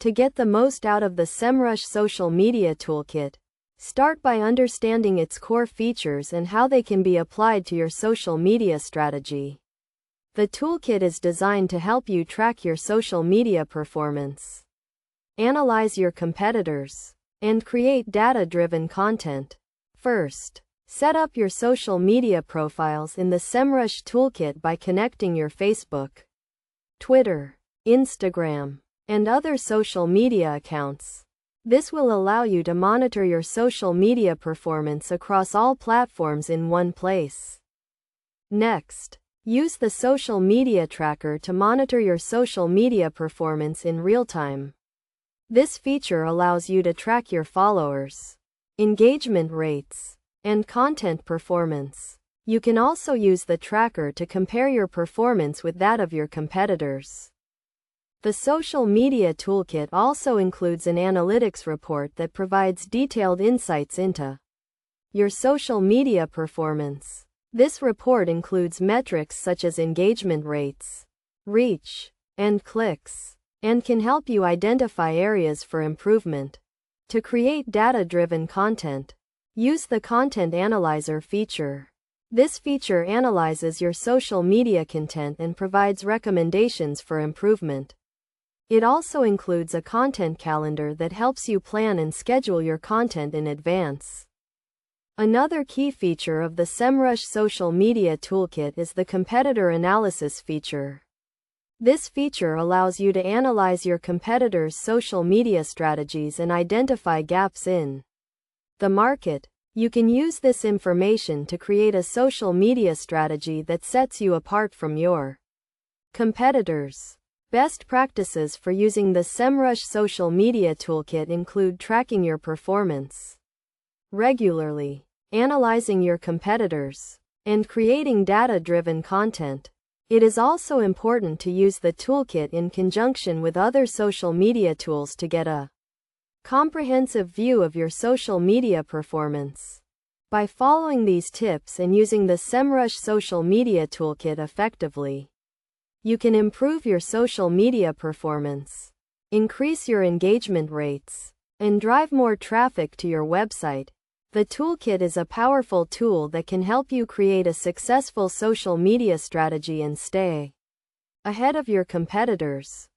To get the most out of the Semrush social media toolkit, start by understanding its core features and how they can be applied to your social media strategy. The toolkit is designed to help you track your social media performance, analyze your competitors, and create data-driven content. First, set up your social media profiles in the Semrush toolkit by connecting your Facebook, Twitter, Instagram, and other social media accounts. This will allow you to monitor your social media performance across all platforms in one place. Next, use the social media tracker to monitor your social media performance in real time. This feature allows you to track your followers, engagement rates, and content performance. You can also use the tracker to compare your performance with that of your competitors. The social media toolkit also includes an analytics report that provides detailed insights into your social media performance. This report includes metrics such as engagement rates, reach, and clicks, and can help you identify areas for improvement. To create data-driven content, use the Content Analyzer feature. This feature analyzes your social media content and provides recommendations for improvement. It also includes a content calendar that helps you plan and schedule your content in advance. Another key feature of the Semrush social media toolkit is the competitor analysis feature. This feature allows you to analyze your competitors' social media strategies and identify gaps in the market. You can use this information to create a social media strategy that sets you apart from your competitors. Best practices for using the Semrush social media toolkit include tracking your performance regularly, analyzing your competitors, and creating data-driven content. It is also important to use the toolkit in conjunction with other social media tools to get a comprehensive view of your social media performance. By following these tips and using the Semrush social media toolkit effectively, you can improve your social media performance, increase your engagement rates, and drive more traffic to your website. The toolkit is a powerful tool that can help you create a successful social media strategy and stay ahead of your competitors.